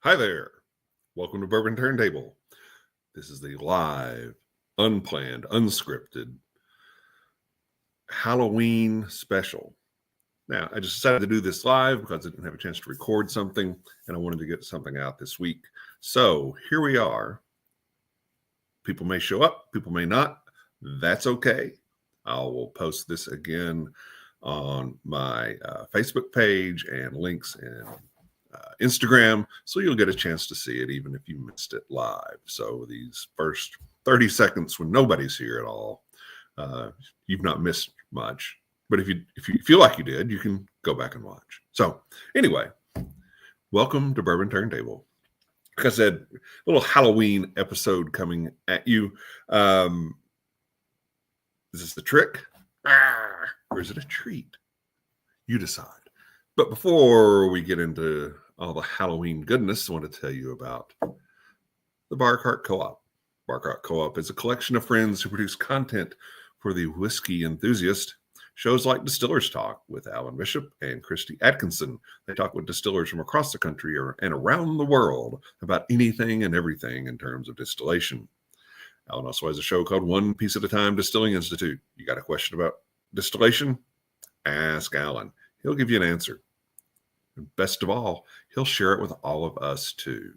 Hi there. Welcome to Bourbon Turntable. This is the live, unplanned, unscripted Halloween special. Now, I just decided to do this live because I didn't have a chance to record something and I wanted to get something out this week. So here we are. People may show up, people may not. That's okay. I will post this again on my Facebook page and links in Instagram, so you'll get a chance to see it even if you missed it live. So these first 30 seconds when nobody's here at all, you've not missed much. But if you feel like you did, you can go back and watch. So anyway, welcome to Bourbon Turntable. Like I said, a little Halloween episode coming at you. Is this the trick? Or is it a treat? You decide. But before we get into all the Halloween goodness, I want to tell you about the Bar Cart Co-op. Bar Cart Co-op is a collection of friends who produce content for the whiskey enthusiast. Shows like Distillers Talk with Alan Bishop and Christy Atkinson. They talk with distillers from across the country and around the world about anything and everything in terms of distillation. Alan also has a show called One Piece at a Time Distilling Institute. You got a question about distillation? Ask Alan. He'll give you an answer. And best of all, he'll share it with all of us too.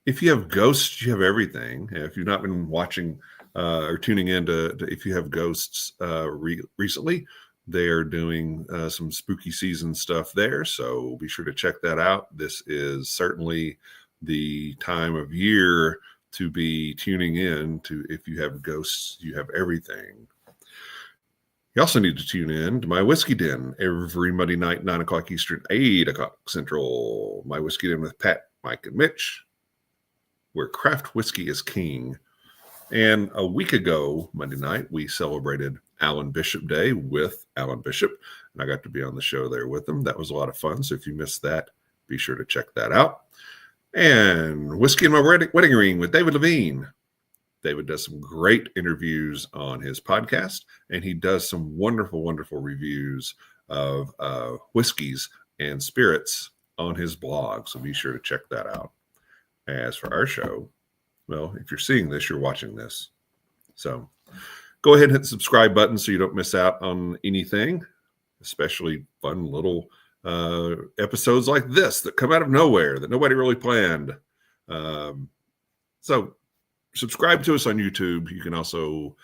If you have ghosts, you have everything. If you've not been watching or tuning in to If You Have Ghosts recently, they are doing some spooky season stuff there. So be sure to check that out. This is certainly the time of year to be tuning in to If You Have Ghosts, You Have Everything. You also need to tune in to My Whiskey Den every Monday night, 9 o'clock Eastern, 8 o'clock Central. My Whiskey Den with Pat, Mike, and Mitch, where craft whiskey is king. And a week ago, Monday night, we celebrated Alan Bishop Day with Alan Bishop, and I got to be on the show there with him. That was a lot of fun, so if you missed that, be sure to check that out. And Whiskey in My Wedding Ring with David Levine. David does some great interviews on his podcast, and he does some wonderful, wonderful reviews of whiskeys and spirits on his blog, so be sure to check that out. As for our show, well, if you're seeing this, you're watching this. So go ahead and hit the subscribe button so you don't miss out on anything, especially fun little episodes like this that come out of nowhere that nobody really planned. So subscribe to us on YouTube. You can also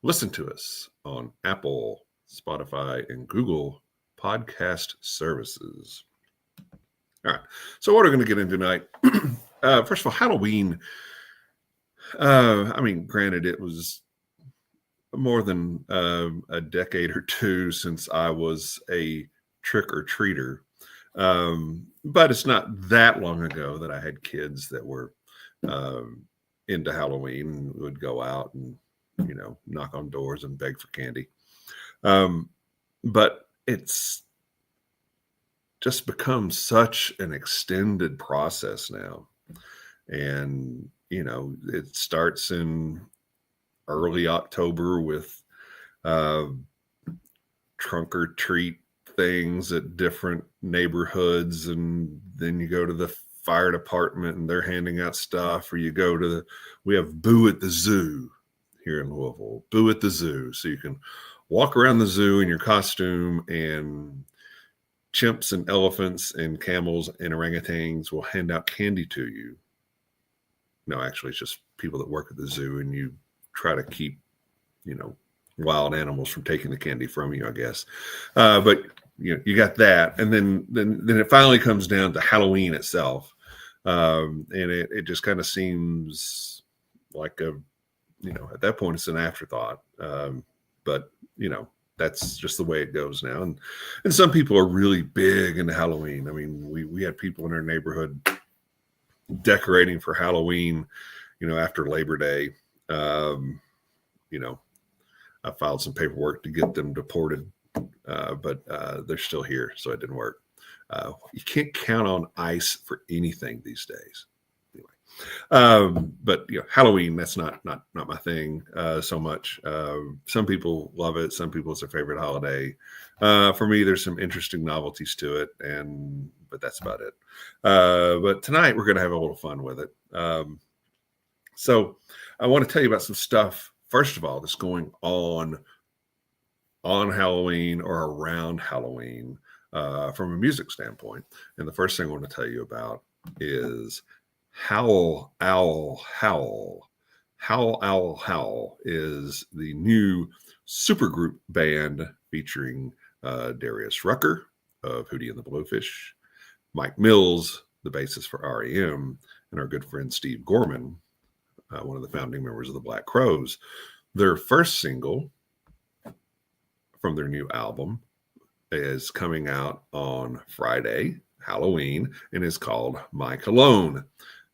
listen to us on Apple, Spotify, and Google podcast services. All right. So what are we going to get into tonight? First of all, Halloween. Granted, it was more than a decade or two since I was a trick-or-treater. But it's not that long ago that I had kids that were into Halloween and would go out and, knock on doors and beg for candy. But it's just become such an extended process now. And, it starts in early October with trunk or treat things at different neighborhoods. And then you go to the fire department and they're handing out stuff, or you go to we have Boo at the Zoo here in Louisville. Boo at the Zoo. So you can walk around the zoo in your costume, and chimps and elephants and camels and orangutans will hand out candy to you. No, actually, it's just people that work at the zoo, and you try to keep, wild animals from taking the candy from you, I guess. But you got that, and then it finally comes down to Halloween itself, and it just kind of seems like at that point it's an afterthought. But that's just the way it goes now, and some people are really big into Halloween. I mean, we had people in our neighborhood decorating for Halloween, after Labor Day. I filed some paperwork to get them deported, but they're still here, so it didn't work. You can't count on ICE for anything these days. Anyway, But Halloween, that's not my thing so much. Some people love it. Some people it's their favorite holiday. For me, there's some interesting novelties to it, but that's about it. But tonight we're going to have a little fun with it. So I want to tell you about some stuff. First of all, that's going on Halloween or around Halloween from a music standpoint. And the first thing I want to tell you about is Howl, Owl, Howl. Howl, Owl, Howl is the new supergroup band featuring Darius Rucker of Hootie and the Blowfish, Mike Mills, the bassist for REM, and our good friend Steve Gorman, one of the founding members of the Black Crowes. Their first single from their new album is coming out on Friday, Halloween, and is called My Cologne.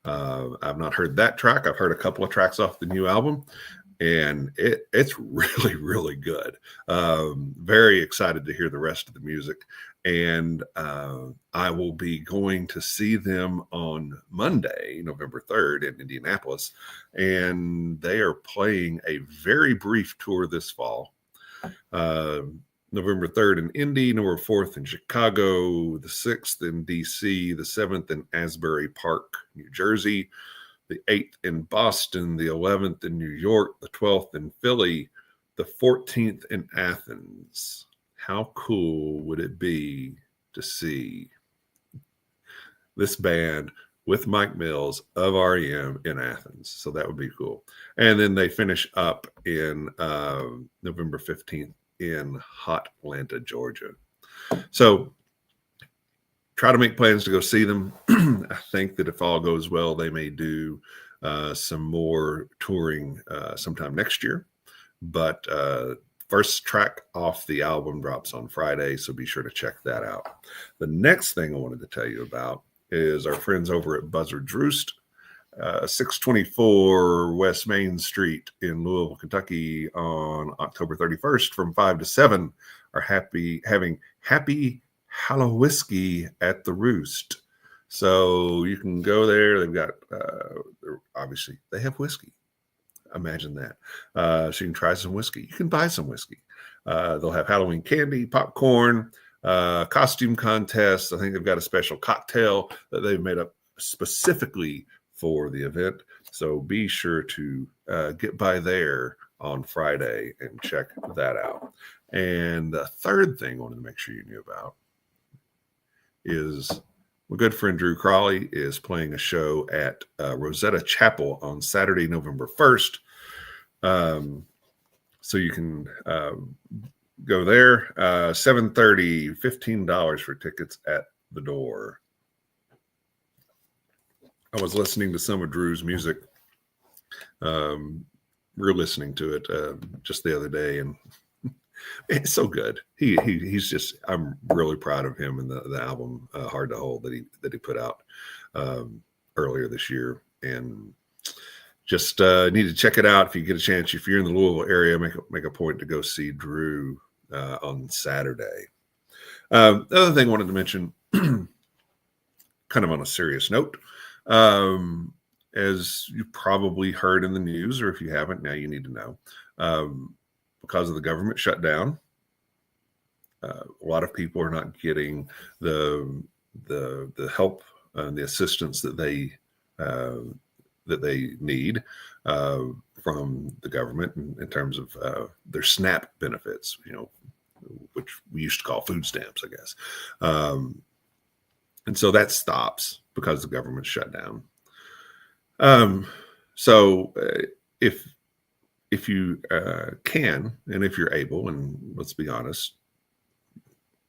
I've not heard that track. I've heard a couple of tracks off the new album, and it's really, really good. Very excited to hear the rest of the music. And I will be going to see them on Monday, November 3rd in Indianapolis. And they are playing a very brief tour this fall. November 3rd in Indy, November 4th in Chicago, the 6th in DC, the 7th in Asbury Park, New Jersey, the 8th in Boston, the 11th in New York, the 12th in Philly, the 14th in Athens. How cool would it be to see this band with Mike Mills of REM in Athens? So that would be cool. And then they finish up in November 15th in hot Atlanta, Georgia. So try to make plans to go see them. I think that if all goes well, they may do some more touring sometime next year. But first track off the album drops on Friday, so be sure to check that out. The next thing I wanted to tell you about is our friends over at Buzzard's Roost, 624 West Main Street in Louisville, Kentucky on October 31st from 5 to 7 are having Happy Hallow-Whiskey at the Roost. So you can go there. They've got, obviously, they have whiskey. Imagine that. So you can try some whiskey. You can buy some whiskey. They'll have Halloween candy, popcorn, costume contests. I think they've got a special cocktail that they've made up specifically for the event. So be sure to get by there on Friday and check that out. And the third thing I wanted to make sure you knew about is my good friend Drew Crawley is playing a show at Rosetta Chapel on Saturday, November 1st. So you can go there. 7:30, $15 for tickets at the door. I was listening to some of Drew's music. We're listening to it just the other day, and it's so good. He's just. I'm really proud of him and the album "Hard to Hold" that he put out earlier this year, and just need to check it out if you get a chance. If you're in the Louisville area, make a point to go see Drew on Saturday. The other thing I wanted to mention, kind of on a serious note. As you probably heard in the news, or if you haven't, now you need to know, because of the government shutdown, a lot of people are not getting the help and the assistance that they need from the government in terms of their SNAP benefits, which we used to call food stamps, I guess. And so that stops because the government shut down. So if you can, and if you're able, and let's be honest,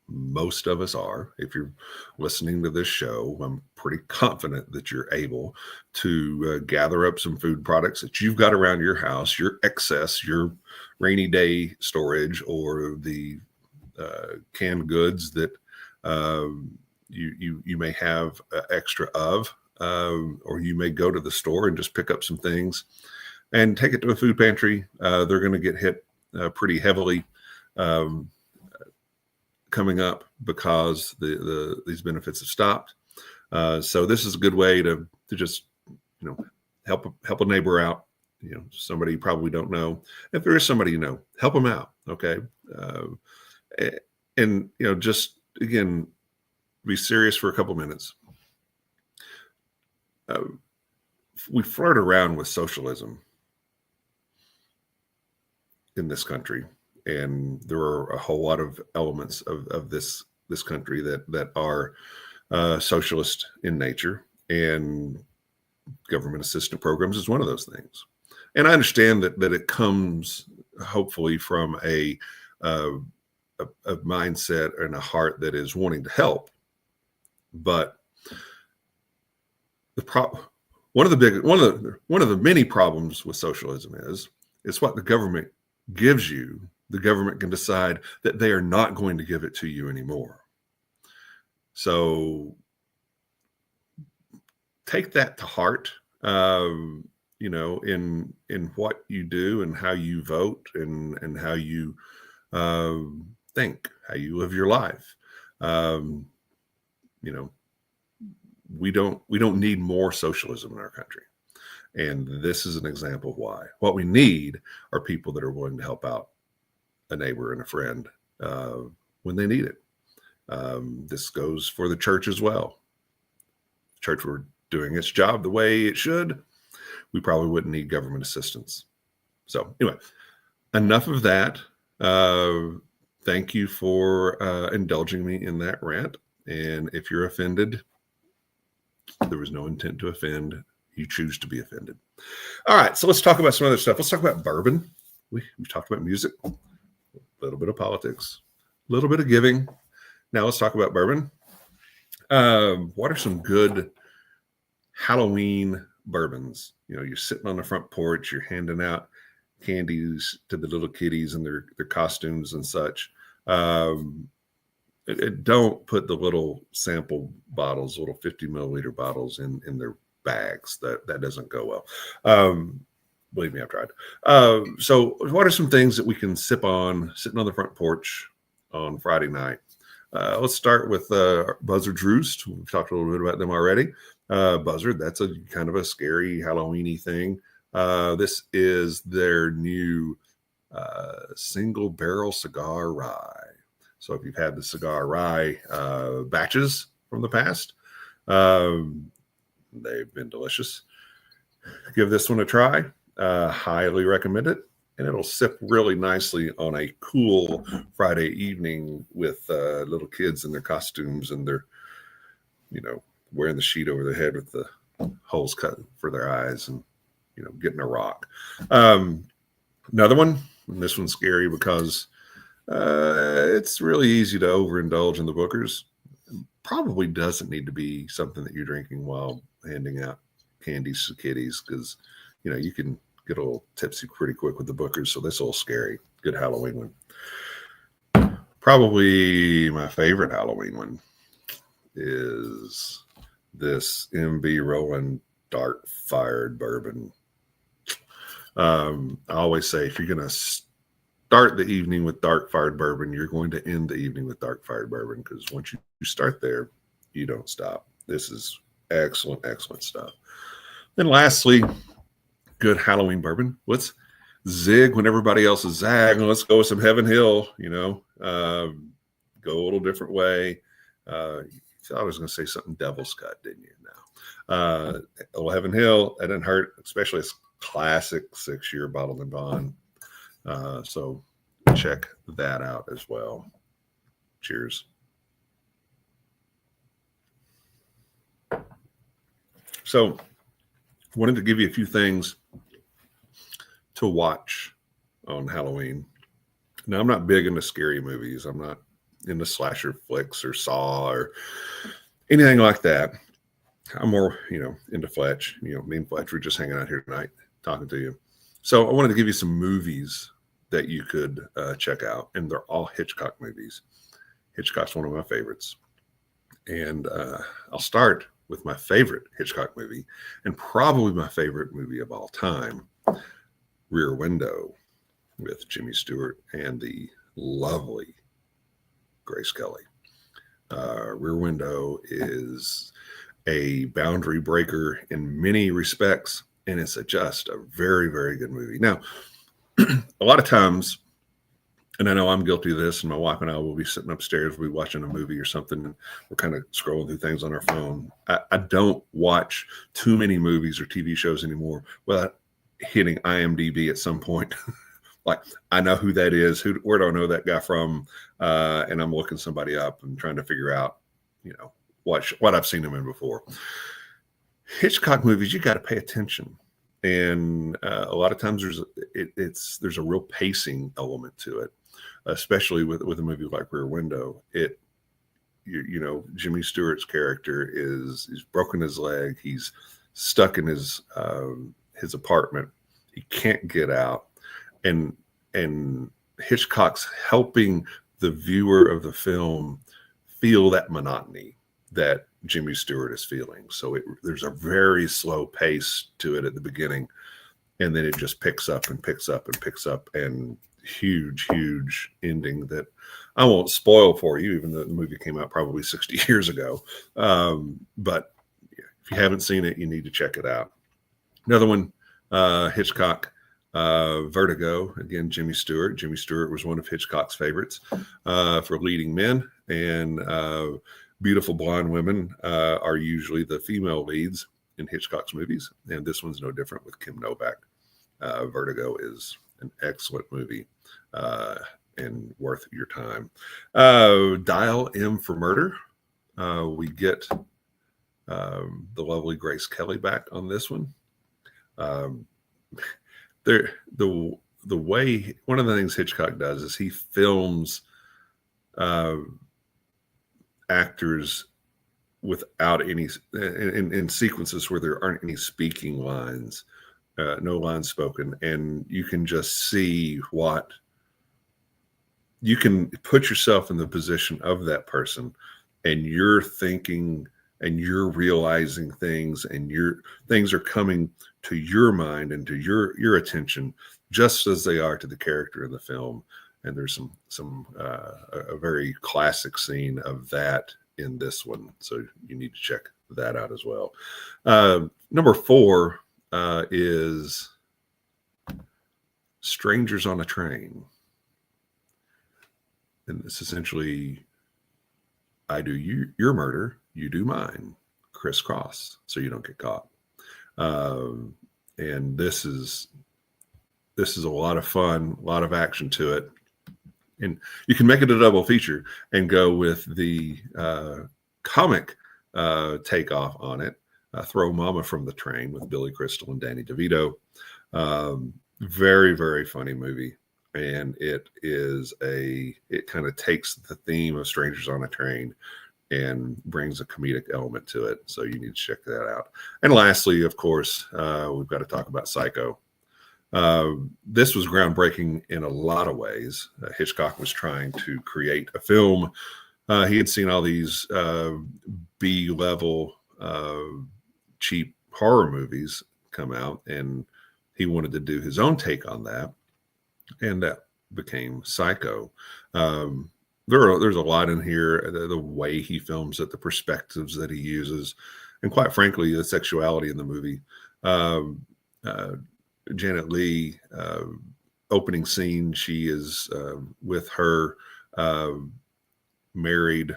most of us are, if you're listening to this show, I'm pretty confident that you're able to gather up some food products that you've got around your house, your excess, your rainy day storage, or the canned goods that you may have extra of, or you may go to the store and just pick up some things and take it to a food pantry. They're going to get hit pretty heavily coming up because these benefits have stopped. So this is a good way to just help a neighbor out. Somebody you probably don't know. If there is somebody help them out. Okay, and just again, be serious for a couple minutes. We flirt around with socialism in this country, and there are a whole lot of elements of this country that are socialist in nature, and government assistance programs is one of those things. And I understand that it comes hopefully from a mindset and a heart that is wanting to help, but one of the many problems with socialism is what the government gives you. The government can decide that they are not going to give it to you anymore. So take that to heart, in what you do and how you vote and how you think, how you live your life. We don't need more socialism in our country. And this is an example of why. What we need are people that are willing to help out a neighbor and a friend when they need it. This goes for the church as well. The church were doing its job the way it should, we probably wouldn't need government assistance. So anyway, enough of that. Thank you for indulging me in that rant. And if you're offended, there was no intent to offend. You choose to be offended. All right, so let's talk about some other stuff. Let's talk about bourbon. We've talked about music, a little bit of politics, a little bit of giving. Now let's talk about bourbon. What are some good Halloween bourbons? You're sitting on the front porch, you're handing out candies to the little kiddies and their costumes and such. Don't put the little sample bottles, little 50 milliliter bottles in their bags. That doesn't go well. Believe me, I've tried. So what are some things that we can sip on sitting on the front porch on Friday night? Let's start with Buzzard's Roost. We've talked a little bit about them already. Buzzard, that's a kind of a scary Halloween-y thing. This is their new single barrel cigar rye. So if you've had the cigar rye batches from the past, they've been delicious. Give this one a try. Highly recommend it. And it'll sip really nicely on a cool Friday evening with little kids in their costumes and they're, wearing the sheet over their head with the holes cut for their eyes and, getting a rock. Another one, and this one's scary because it's really easy to overindulge in the Bookers. Probably doesn't need to be something that you're drinking while handing out candies to kiddies because, you can get a little tipsy pretty quick with the Bookers. So this is a little scary. Good Halloween one. Probably my favorite Halloween one is this MB Roland dark fired bourbon. I always say if you're going to start the evening with dark fired bourbon, you're going to end the evening with dark fired bourbon because once you start there, you don't stop. This is excellent, excellent stuff. Then lastly, good Halloween bourbon. Let's zig when everybody else is zagging. Let's go with some Heaven Hill, go a little different way. You thought I was going to say something Devil's Cut, didn't you? No. Heaven Hill, that didn't hurt, especially a classic 6-year bottled and bond. So check that out as well. Cheers. So wanted to give you a few things to watch on Halloween. Now, I'm not big into scary movies. I'm not into slasher flicks or Saw or anything like that. I'm more, into Fletch. Me and Fletch were just hanging out here tonight talking to you. So I wanted to give you some movies that you could check out, and they're all Hitchcock movies. Hitchcock's one of my favorites. And I'll start with my favorite Hitchcock movie, and probably my favorite movie of all time, Rear Window, with Jimmy Stewart and the lovely Grace Kelly. Rear Window is a boundary breaker in many respects, and it's just a very, very good movie. Now, a lot of times, and I know I'm guilty of this, and my wife and I will be sitting upstairs, we'll be watching a movie or something, and we're kind of scrolling through things on our phone. I don't watch too many movies or TV shows anymore without hitting IMDb at some point. Like, I know who that is, where do I know that guy from? And I'm looking somebody up and trying to figure out, what I've seen him in before. Hitchcock movies, you got to pay attention. And a lot of times there's a real pacing element to it, especially with a movie like Rear Window. Jimmy Stewart's character he's broken his leg. He's stuck in his apartment. He can't get out, and Hitchcock's helping the viewer of the film feel that monotony that Jimmy Stewart is feeling. So there's a very slow pace to it at the beginning, and then it just picks up and picks up and picks up, and huge ending that I won't spoil for you, even though the movie came out probably 60 years ago. But if you haven't seen it, you need to check it out. Another one, Hitchcock, Vertigo. Again, Jimmy Stewart. Jimmy Stewart was one of Hitchcock's favorites for leading men, and beautiful blonde women are usually the female leads in Hitchcock's movies, and this one's no different with Kim Novak. Vertigo is an excellent movie and worth your time. Dial M for Murder. We get the lovely Grace Kelly back on this one. The way, one of the things Hitchcock does is he films actors without any in sequences where there aren't any speaking lines, no lines spoken, and you can just see what you can put yourself in the position of that person, and you're thinking and you're realizing things, and things are coming to your mind and to your attention just as they are to the character in the film. And there's a very classic scene of that in this one, so you need to check that out as well. Number 4 is Strangers on a Train, and it's essentially, I do your murder, you do mine, crisscross, so you don't get caught. And this is a lot of fun, a lot of action to it. And you can make it a double feature and go with the comic takeoff on it, Throw Mama from the Train with Billy Crystal and Danny DeVito. Very, very funny movie. And it kind of takes the theme of Strangers on a Train and brings a comedic element to it. So you need to check that out. And lastly, of course, we've got to talk about Psycho. This was groundbreaking in a lot of ways. Hitchcock was trying to create a film. He had seen all these B-level cheap horror movies come out, and he wanted to do his own take on that, and that became Psycho. There's a lot in here, the way he films it, the perspectives that he uses, and quite frankly, the sexuality in the movie. Janet Leigh, opening scene, she is with her married,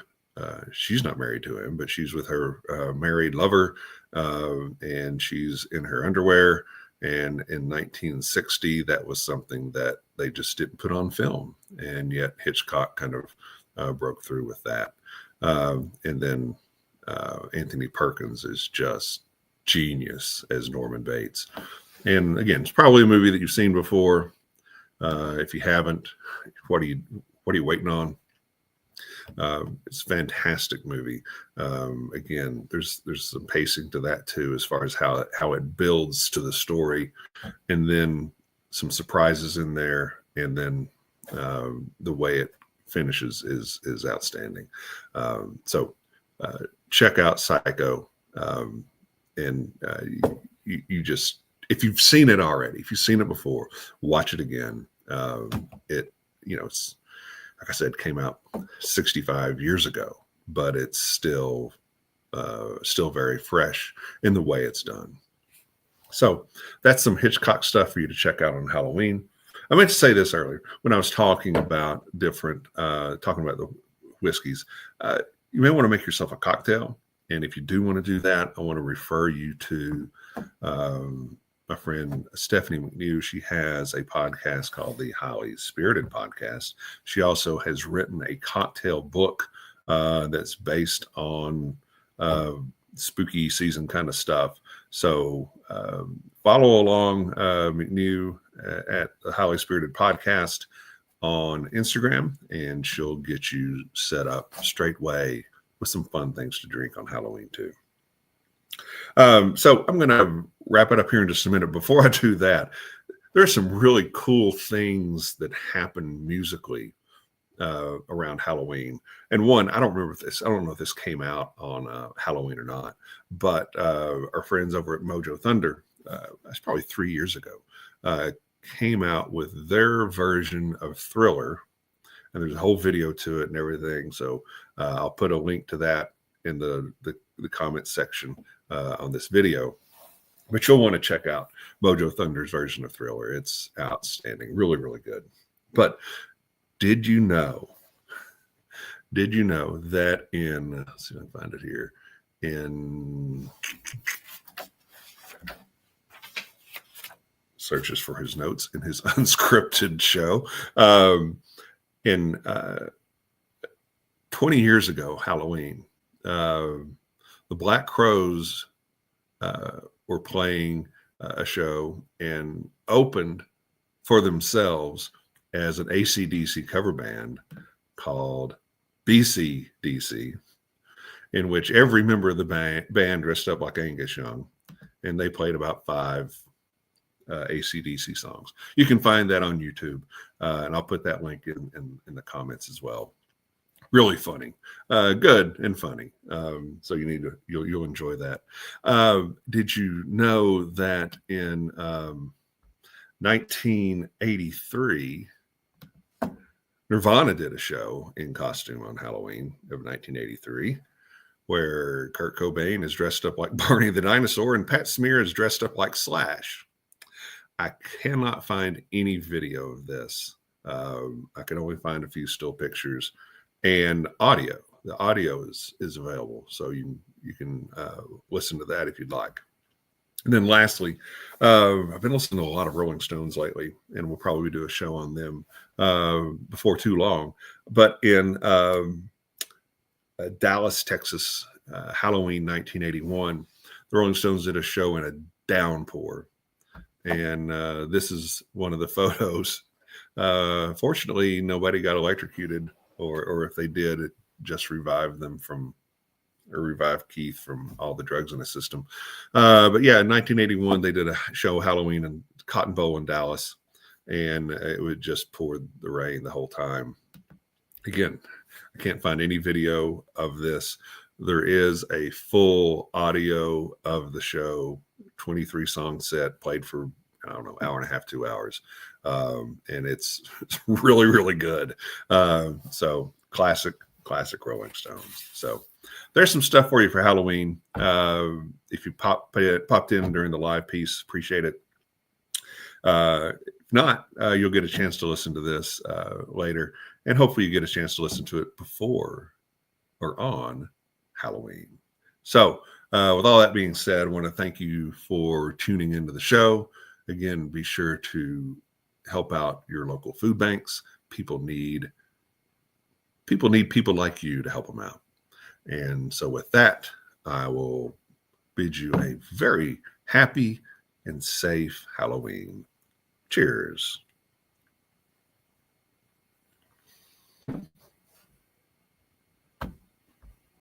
she's not married to him, but she's with her married lover, and she's in her underwear. And in 1960, that was something that they just didn't put on film. And yet Hitchcock kind of broke through with that. And then Anthony Perkins is just genius as Norman Bates. And again, it's probably a movie that you've seen before. If you haven't, what are you waiting on? It's a fantastic movie. Again, there's some pacing to that too, as far as how it builds to the story, and then some surprises in there, and then the way it finishes is outstanding. So check out Psycho, and you just, if you've seen it already, if you've seen it before, watch it again. It's, like I said, came out 65 years ago, but it's still still very fresh in the way it's done. So that's some Hitchcock stuff for you to check out on Halloween. I meant to say this earlier when I was talking about talking about the whiskeys. You may want to make yourself a cocktail. And if you do want to do that, I want to refer you to my friend Stephanie McNew. She has a podcast called the Highly Spirited Podcast. She also has written a cocktail book that's based on spooky season kind of stuff. So follow along McNew at the Highly Spirited Podcast on Instagram, and she'll get you set up straightway with some fun things to drink on Halloween too. So I'm going to wrap it up here in just a minute. Before I do that, there's some really cool things that happen musically around Halloween. And one, I don't remember this. I don't know if this came out on Halloween or not, but our friends over at Mojo Thunder, that's probably 3 years ago, came out with their version of Thriller. And there's a whole video to it and everything. So I'll put a link to that in the comment section on this video. But you'll want to check out Mojo Thunder's version of Thriller. It's outstanding. Really, really good. But did you know that let's see if I can find it here, in searches for his notes in his unscripted show, in 20 years ago, Halloween, the Black Crowes were playing a show and opened for themselves as an AC/DC cover band called BCDC, in which every member of the band dressed up like Angus Young, and they played about 5 AC/DC songs. You can find that on YouTube, and I'll put that link in the comments as well. Really funny, good and funny. So you'll enjoy that. Did you know that in 1983, Nirvana did a show in costume on Halloween of 1983, where Kurt Cobain is dressed up like Barney the dinosaur and Pat Smear is dressed up like Slash. I cannot find any video of this. I can only find a few still pictures and audio. The audio is available, so you can listen to that if you'd like. And then lastly, I've been listening to a lot of Rolling Stones lately, and we'll probably do a show on them before too long. But in Dallas, Texas, Halloween 1981, the Rolling Stones did a show in a downpour. And this is one of the photos. Fortunately, nobody got electrocuted, or if they did, it just revived Keith from all the drugs in his system. But yeah, in 1981, they did a show Halloween in Cotton Bowl in Dallas, and it would just pour the rain the whole time. Again, I can't find any video of this. There is a full audio of the show, 23 song set, played for, I don't know, hour and a half, 2 hours. And it's really, really good. So classic Rolling Stones. So there's some stuff for you for Halloween. If you popped in during the live piece, appreciate it. If not, you'll get a chance to listen to this later, and hopefully you get a chance to listen to it before or on Halloween. So with all that being said, I want to thank you for tuning into the show. Again, be sure to help out your local food banks. People need people like you to help them out. And so with that, I will bid you a very happy and safe Halloween. Cheers.